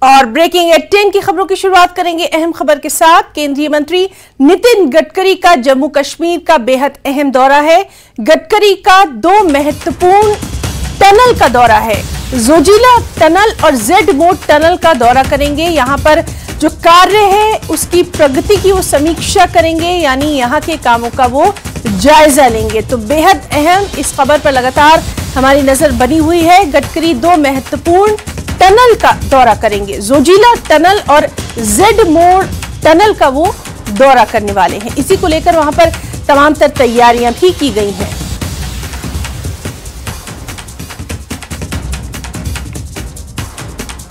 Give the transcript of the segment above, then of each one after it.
और breaking eight 10 की खबरों की शुरुआत करेंगे अहम खबर के साथ। केंद्रीय मंत्री नितिन गडकरी का जम्मू कश्मीर का बेहद अहम दौरा है। गडकरी का 2 महत्वपूर्ण टनल का दौरा है। जोजिला टनल और जेड मोड टनल का दौरा करेंगे। यहां पर जो कार्य है उसकी प्रगति की वो समीक्षा करेंगे, यानी यहां के कामों का वो जायजा लेंगे। तो बेहद अहम इस खबर पर लगातार हमारी नजर बनी हुई है। गडकरी 2 महत्वपूर्ण टनल का दौरा करेंगे। जोजिला टनल और जेड मोड टनल का वो दौरा करने वाले हैं। इसी को लेकर वहां पर तमाम तर तैयारियां भी की गई हैं।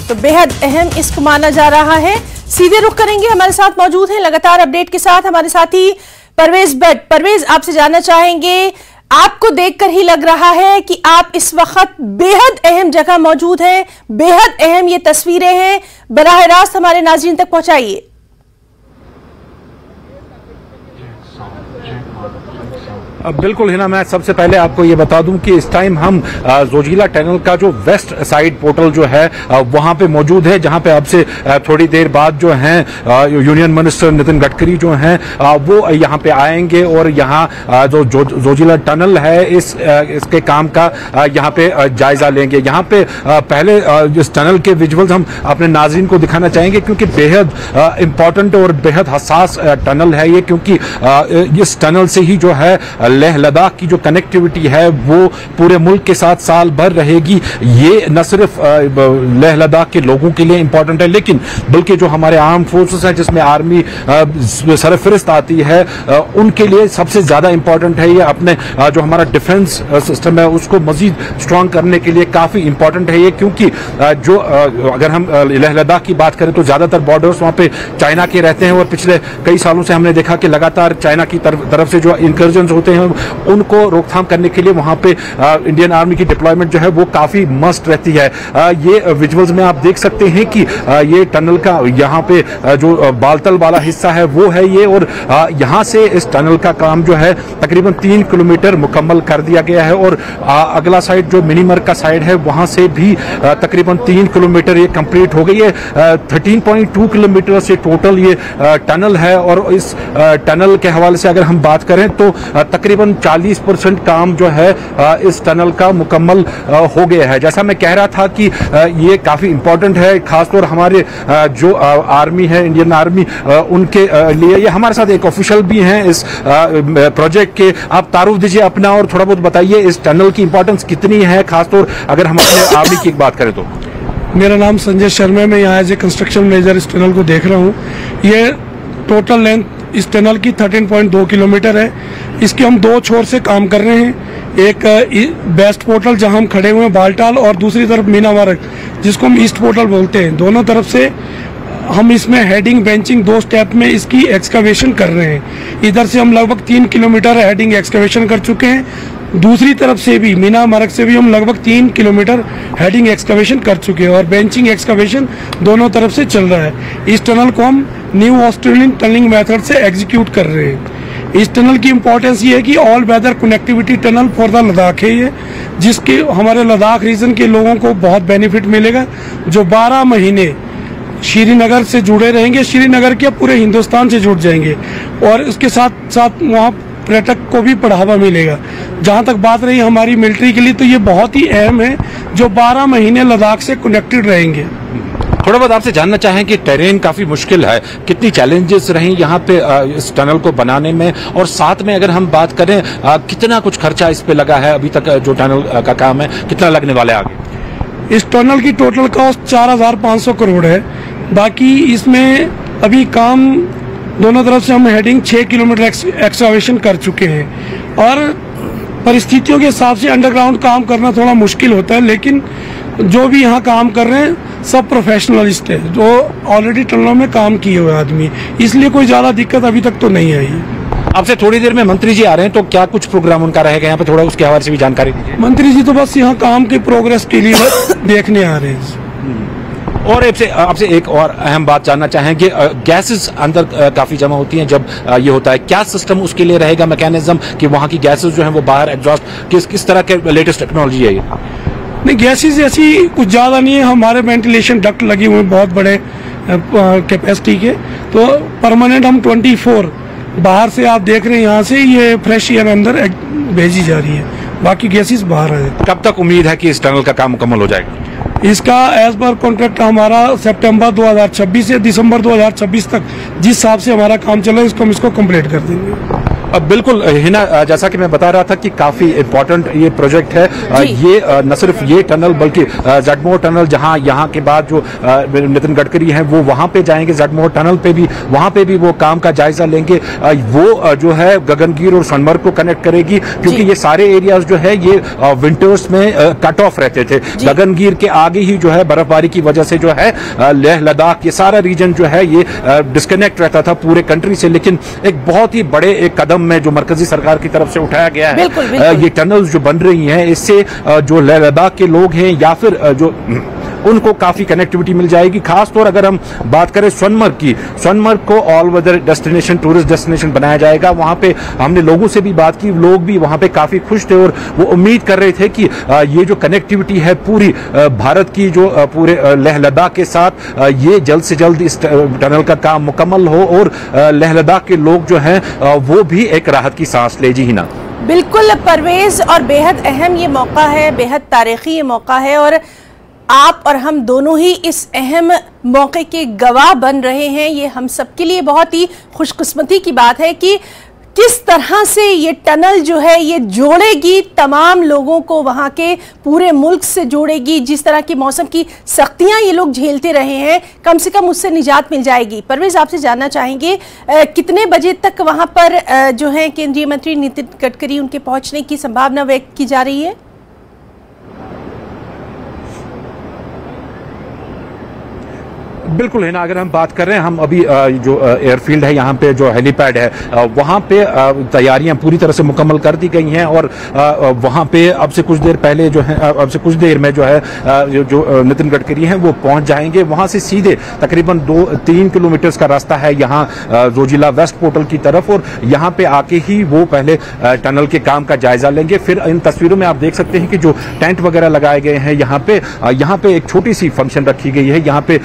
तो बेहद अहम इसको माना जा रहा है। सीधे रुख करेंगे, हमारे साथ मौजूद हैं लगातार अपडेट के साथ हमारे साथी परवेज भट्ट। परवेज, आपसे जानना चाहेंगे, आपको देखकर ही लग रहा है कि आप इस वक्त बेहद अहम जगह मौजूद हैं, बेहद अहम ये तस्वीरें हैं, बराह रास्त हमारे नाज़रीन तक पहुंचाइए। बिल्कुल हिना, मैं सबसे पहले आपको ये बता दूं कि इस टाइम हम जोजिला टनल का जो वेस्ट साइड पोर्टल जो है वहां पे मौजूद है, जहां पे अब से थोड़ी देर बाद जो है यूनियन मिनिस्टर नितिन गडकरी जो हैं वो यहां पे आएंगे और यहां जो जोजिला टनल है इसके काम का यहां पे जायजा लेंगे। यहां पे पहले इस टनल के विजुअल्स हम अपने नाज़रीन को दिखाना चाहेंगे, क्योंकि बेहद इंपॉर्टेंट और बेहद हसास टनल है ये, क्योंकि इस टनल से ही जो है लेह लद्दाख की जो कनेक्टिविटी है वो पूरे मुल्क के साथ साल भर रहेगी। ये न सिर्फ लेह लद्दाख के लोगों के लिए इंपॉर्टेंट है, लेकिन बल्कि जो हमारे आर्म फोर्सेस है जिसमें आर्मी सरफहरिस्त आती है उनके लिए सबसे ज्यादा इंपॉर्टेंट है ये। अपने जो हमारा डिफेंस सिस्टम है उसको मजीद स्ट्रांग करने के लिए काफी इंपॉर्टेंट है ये, क्योंकि जो अगर हम लेह लद्दाख की बात करें तो ज्यादातर बॉर्डर्स वहां पे चाइना के रहते हैं और पिछले कई सालों से हमने देखा कि लगातार चाइना की तरफ से जो इंकर्जन होते हैं उनको रोकथाम करने के लिए वहां पे इंडियन आर्मी की डिप्लॉयमेंट जो है वो काफी मस्ट रहती है। ये विजुअल्स में आप देख सकते हैं कि ये टनल का यहाँ पे जो बालतल वाला हिस्सा है वो है ये, और यहाँ से इस टनल का काम जो है तकरीबन 3 किलोमीटर मुकम्मल कर दिया गया है, और अगला साइड जो मिनीमर का साइड है वहां से भी तकरीबन 3 किलोमीटर ये कंप्लीट हो गई है। 13.2 किलोमीटर से टोटल ये टनल है, और इस टनल के हवाले से अगर हम बात करें तो तकरीबन 40% काम जो है इस टनल का मुकम्मल हो गया है। जैसा मैं कह रहा था कि ये काफी इंपॉर्टेंट है, खासतौर हमारे जो आर्मी है, इंडियन आर्मी, उनके लिए। ये हमारे साथ एक ऑफिशियल भी हैं इस प्रोजेक्ट के। आप तारुफ दीजिए अपना और थोड़ा बहुत बताइए इस टनल की इंपॉर्टेंस कितनी है, खासतौर अगर हम अपने आर्मी की बात करें तो। मेरा नाम संजय शर्मा है, मैं यहाँ एज ए कंस्ट्रक्शन मैनेजर इस टनल को देख रहा हूँ। ये टोटल लेंथ इस टनल की 13.2 किलोमीटर है। इसके हम 2 छोर से काम कर रहे हैं। एक वेस्ट पोर्टल जहां हम खड़े हुए हैं बालटाल, और दूसरी तरफ मीनामार्ग जिसको हम ईस्ट पोर्टल बोलते हैं। दोनों तरफ से हम इसमें हेडिंग बेंचिंग 2 स्टेप में इसकी एक्सकवेशन कर रहे हैं। इधर से हम लगभग 3 किलोमीटर हेडिंग एक्सकवेशन कर चुके हैं। दूसरी तरफ से भी मीना मार्ग से भी हम लगभग 3 किलोमीटर हेडिंग एक्सकवेशन कर चुके हैं, और बेंचिंग एक्सकवेशन दोनों तरफ से चल रहा है। इस टनल को हम न्यू ऑस्ट्रेलियन टनलिंग मेथड से एग्जीक्यूट कर रहे हैं। इस टनल की इंपॉर्टेंस ये है कि all weather connectivity tunnel for the Ladakh है ये, जिसके हमारे लद्दाख रीजन के लोगों को बहुत बेनिफिट मिलेगा, जो 12 महीने श्रीनगर से जुड़े रहेंगे, श्रीनगर के पूरे हिंदुस्तान से जुड़ जाएंगे, और उसके साथ साथ वहाँ पर्यटक को भी बढ़ावा मिलेगा। जहां तक बात रही हमारी मिलिट्री के लिए, तो ये बहुत ही अहम है, जो 12 महीने लद्दाख से कनेक्टेड रहेंगे। थोड़ा बहुत आपसे जानना चाहें कि टेरेन काफी मुश्किल है, कितनी चैलेंजेस रही यहाँ पे इस टनल को बनाने में, और साथ में अगर हम बात करें कितना कुछ खर्चा इस पे लगा है अभी तक, जो टनल का काम है कितना लगने वाला है आगे? इस टनल की टोटल कॉस्ट 4500 करोड़ है। बाकी इसमें अभी काम दोनों तरफ से हम हेडिंग 6 किलोमीटर एक्सकवेशन कर चुके हैं, और परिस्थितियों के हिसाब से अंडरग्राउंड काम करना थोड़ा मुश्किल होता है, लेकिन जो भी यहाँ काम कर रहे हैं सब प्रोफेशनलिस्ट है, जो ऑलरेडी टनलों में काम किए हुए आदमी, इसलिए कोई ज्यादा दिक्कत अभी तक तो नहीं आई है। आपसे थोड़ी देर में मंत्री जी आ रहे हैं, तो क्या कुछ प्रोग्राम उनका रहेगा यहाँ पे, थोड़ा उसके हवाले से भी जानकारी दीजिए। मंत्री जी तो बस यहाँ काम के प्रोग्रेस के लिए देखने आ रहे हैं। और आपसे एक और अहम बात जानना चाहेंगे, गैसेस अंदर काफी जमा होती हैं जब ये होता है, क्या सिस्टम उसके लिए रहेगा, मैकेनिज्म कि वहाँ की गैसेस जो हैं वो बाहर एग्जॉस्ट किस तरह के लेटेस्ट टेक्नोलॉजी है ये? नहीं, गैसेज ऐसी कुछ ज़्यादा नहीं है। हमारे वेंटिलेशन डक्ट लगे हुए हैं बहुत बड़े कैपेसिटी के, तो परमानेंट हम 24 बाहर से आप देख रहे हैं, यहाँ से ये फ्रेश एयर अंदर भेजी जा रही है, बाकी गैसेज बाहर आ जाती है। कब तक उम्मीद है कि इस टनल का काम मुकम्मल हो जाएगा? इसका एज पर कॉन्ट्रैक्ट हमारा सितंबर 2026 से दिसंबर 2026 तक जिस हिसाब से हमारा काम चल रहा है, हम इसको कंप्लीट कर देंगे। अब बिल्कुल हिना, जैसा कि मैं बता रहा था कि काफी इम्पोर्टेंट ये प्रोजेक्ट है। ये न सिर्फ ये टनल बल्कि जगमोहर टनल, जहां यहाँ के बाद जो नितिन गडकरी हैं वो वहां पे जाएंगे, जगमोहर टनल पे भी, वहां पे भी वो काम का जायजा लेंगे। वो जो है गगनगीर और सोनमर्ग को कनेक्ट करेगी, क्योंकि ये सारे एरियाज जो है ये विंटर्स में कट ऑफ रहते थे। गगनगीर के आगे ही जो है बर्फबारी की वजह से जो है लेह लद्दाख, ये सारा रीजन जो है ये डिस्कनेक्ट रहता था पूरे कंट्री से। लेकिन एक बहुत ही बड़े एक कदम में जो मरकजी सरकार की तरफ से उठाया गया है, बिल्कुल, बिल्कुल। ये टनल्स जो बन रही हैं, इससे जो लेह लद्दाख के लोग हैं या फिर जो उनको काफी कनेक्टिविटी मिल जाएगी। खासतौर अगर हम बात करें सोनमर्ग की, सोनमर्ग को all weather destination, tourist destination बनाया जाएगा। वहां पे हमने लोगों से भी बात की, लोग भी वहां पे काफी खुश थे और वो उम्मीद कर रहे थे कि ये जो कनेक्टिविटी है पूरी भारत की, जो पूरे लेह लद्दाख के साथ, ये जल्द से जल्द इस टनल का काम मुकम्मल हो और लेह लद्दाख के लोग जो हैं वो भी एक राहत की सांस ले। जी हिना, बिल्कुल परवेज, और बेहद अहम ये मौका है, बेहद तारीखी ये मौका है, और आप और हम दोनों ही इस अहम मौके के गवाह बन रहे हैं। ये हम सबके लिए बहुत ही खुशकिस्मती की बात है कि किस तरह से ये टनल जो है ये जोड़ेगी तमाम लोगों को, वहाँ के पूरे मुल्क से जोड़ेगी। जिस तरह की मौसम की सख्तियाँ ये लोग झेलते रहे हैं, कम से कम उससे निजात मिल जाएगी। परवेज, आपसे जानना चाहेंगे कितने बजे तक वहाँ पर जो है केंद्रीय मंत्री नितिन गडकरी, उनके पहुँचने की संभावना व्यक्त की जा रही है? बिल्कुल है ना, अगर हम बात कर रहे हैं, हम अभी जो एयरफील्ड है यहाँ पे, जो हेलीपैड है, वहाँ पे तैयारियां पूरी तरह से मुकम्मल कर दी गई हैं और वहाँ पे अब से कुछ देर पहले जो है, अब से कुछ देर में जो है जो नितिन गडकरी हैं वो पहुँच जाएंगे। वहाँ से सीधे तकरीबन 2-3 किलोमीटर का रास्ता है यहाँ जोजिला वेस्ट पोर्टल की तरफ, और यहाँ पे आके ही वो पहले टनल के काम का जायजा लेंगे। फिर इन तस्वीरों में आप देख सकते हैं कि जो टेंट वगैरह लगाए गए हैं यहाँ पे एक छोटी सी फंक्शन रखी गई है। यहाँ पे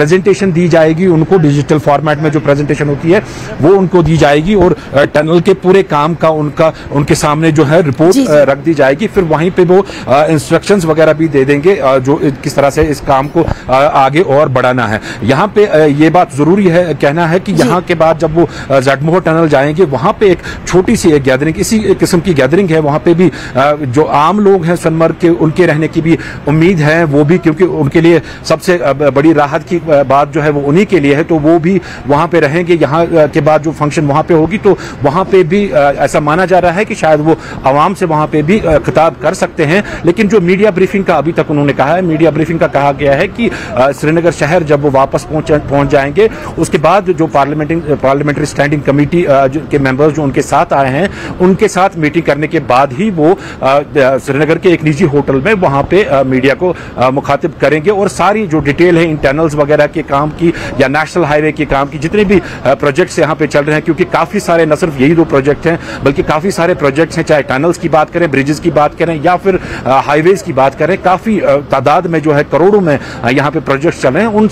प्रेजेंटेशन दी जाएगी उनको, डिजिटल फॉर्मेट में जो प्रेजेंटेशन होती है वो उनको दी जाएगी और टनल के पूरे काम का उनके सामने जो है रिपोर्ट रख दी जाएगी। फिर वहीं पे वो इंस्ट्रक्शंस वगैरह भी दे देंगे जो किस तरह से इस काम को आगे और बढ़ाना है। यहाँ पे ये बात जरूरी है कहना है कि यहाँ के बाद जब वो जगमोहर टनल जाएंगे, वहां पे एक छोटी सी एक गैदरिंग, इसी किस्म की गैदरिंग है। वहां पे भी जो आम लोग हैं सोनमर्ग के, उनके रहने की भी उम्मीद है, वो भी, क्योंकि उनके लिए सबसे बड़ी राहत की बात जो है वो उन्हीं के लिए है, तो वो भी वहां पे रहेंगे। यहाँ के बाद जो फंक्शन वहां पे होगी तो वहां पे भी ऐसा माना जा रहा है कि शायद वो आवाम से वहां पे भी खिताब कर सकते हैं। लेकिन जो मीडिया ब्रीफिंग का अभी तक उन्होंने कहा है, मीडिया ब्रीफिंग का कहा गया है कि श्रीनगर शहर जब वो वापस पहुंच जाएंगे, उसके बाद जो पार्लियामेंट्री स्टैंडिंग कमेटी के मेंबर्स जो उनके साथ आए हैं, उनके साथ मीटिंग करने के बाद ही वो श्रीनगर के एक निजी होटल में वहां पे मीडिया को मुखातिब करेंगे और सारी जो डिटेल है इन टनल्स वगैरह के काम की या नेशनल हाईवे के काम की, जितने भी प्रोजेक्ट्स यहाँ पे चल रहे हैं, क्योंकि काफी सारे, न सिर्फ यही 2 प्रोजेक्ट हैं बल्कि काफी सारे प्रोजेक्ट्स हैं, चाहे टनल्स की बात करें, ब्रिजेस की बात करें या फिर हाईवेज की बात करें, काफी तादाद में जो है करोड़ों में यहाँ पे प्रोजेक्ट्स चल रहे हैं। उन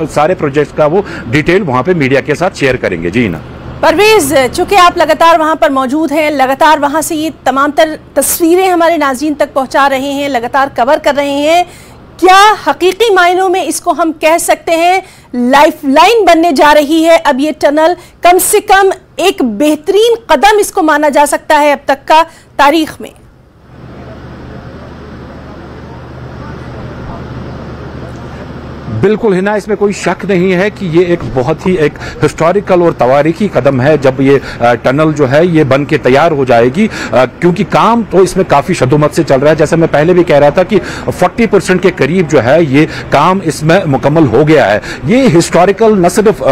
सारे प्रोजेक्ट्स का वो डिटेल वहां पे मीडिया के साथ शेयर करेंगे। जी ना परवेज, चूंकि आप लगातार वहां पर मौजूद हैं, लगातार वहां से ये तमाम तस्वीरें हमारे नाज़रीन तक पहुंचा रहे हैं, लगातार कवर कर रहे हैं, क्या हकीकी मायनों में इसको हम कह सकते हैं लाइफलाइन बनने जा रही है अब ये टनल? कम से कम एक बेहतरीन कदम इसको माना जा सकता है अब तक का तारीख में। बिल्कुल हिना, इसमें कोई शक नहीं है कि ये एक बहुत ही एक हिस्टोरिकल और तवारीखी कदम है जब ये टनल जो है ये बन के तैयार हो जाएगी, क्योंकि काम तो इसमें काफी शदोमत से चल रहा है। जैसे मैं पहले भी कह रहा था कि 40% के करीब जो है ये काम इसमें मुकम्मल हो गया है। ये हिस्टोरिकल न सिर्फ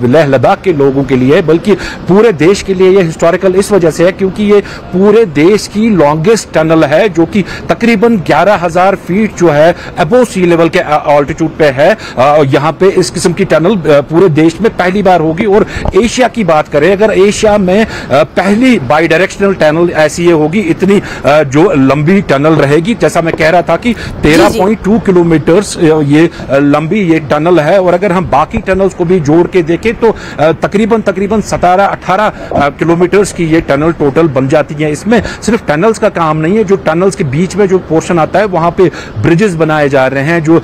लेह लद्दाख के लोगों के लिए बल्कि पूरे देश के लिए ये हिस्टोरिकल इस वजह से है क्योंकि ये पूरे देश की लॉन्गेस्ट टनल है, जो कि तकरीबन 11,000 फीट जो है अबोव सी लेवल के ऑल्टीट्यूड पे है। है यहाँ पे इस किस्म की टनल पूरे देश में पहली बार होगी। और एशिया की बात करें, अगर एशिया में पहली बाई डायरेक्शनल टनल ऐसी ये होगी, इतनी जो लंबी टनल रहेगी। जैसा मैं कह रहा था कि 13.2 किलोमीटर ये लंबी ये टनल है, और अगर हम बाकी टनल्स को भी जोड़ के देखें तो तकरीबन 17-18 किलोमीटर्स की ये टनल टोटल बन जाती है। इसमें सिर्फ टनल्स का काम नहीं है, जो टनल्स के बीच में जो पोर्शन आता है वहां पे ब्रिजेस बनाए जा रहे हैं, जो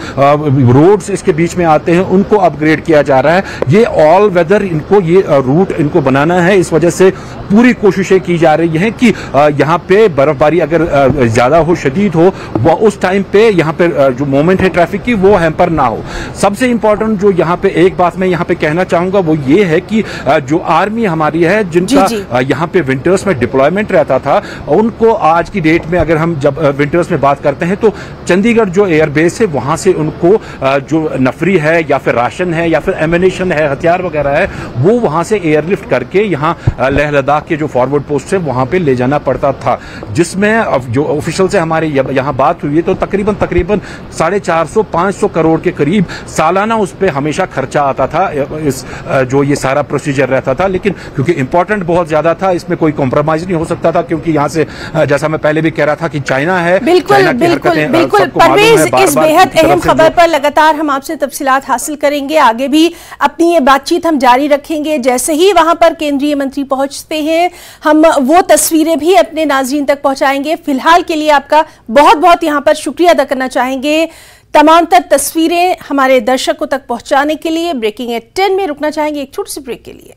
रोड्स इसके बीच में आते हैं उनको अपग्रेड किया जा रहा है। ये ऑल वेदर इनको ये रूट इनको बनाना है, इस वजह से पूरी कोशिशें की जा रही हैं कि यहाँ पे बर्फबारी अगर ज्यादा हो, शदीद हो, वो उस टाइम पे यहाँ पे जो मूवमेंट है ट्रैफिक की वो हैम्पर ना हो। सबसे इंपॉर्टेंट जो यहाँ पे एक बात मैं यहाँ पे कहना चाहूंगा वो ये है कि जो आर्मी हमारी है, जिनका यहाँ पे विंटर्स में डिप्लॉयमेंट रहता था, उनको आज की डेट में अगर हम जब विंटर्स में बात करते हैं तो चंडीगढ़ जो एयरबेस है वहां से उनको जो नफरी है या फिर राशन है या फिर एमिनेशन है, हथियार वगैरह है, वो वहां से एयरलिफ्ट करके यहाँ लेह लद्दाख के जो फॉरवर्ड पोस्ट है वहां पे ले जाना पड़ता था। जिसमें जो ऑफिशियल से हमारे यहाँ बात हुई है तो तकरीबन 450-500 करोड़ के करीब सालाना उस पर हमेशा खर्चा आता था, इस जो ये सारा प्रोसीजर रहता था। लेकिन क्योंकि इंपॉर्टेंट बहुत ज्यादा था, इसमें कोई कॉम्प्रोमाइज नहीं हो सकता था, क्योंकि यहाँ से जैसा मैं पहले भी कह रहा था कि चाइना है। बिल्कुल बिल्कुल परवेज, इस बेहद अहम खबर पर लगातार हम आपसे तफसीलात हासिल करेंगे। आगे भी अपनी ये बातचीत हम जारी रखेंगे। जैसे ही वहां पर केंद्रीय मंत्री पहुंचते हैं हम वो तस्वीरें भी अपने नाज़रीन तक पहुंचाएंगे। फिलहाल के लिए आपका बहुत बहुत यहां पर शुक्रिया अदा करना चाहेंगे तमाम तर तस्वीरें हमारे दर्शकों तक पहुंचाने के लिए। ब्रेकिंग एट 10 में रुकना चाहेंगे एक छोटी सी ब्रेक के लिए।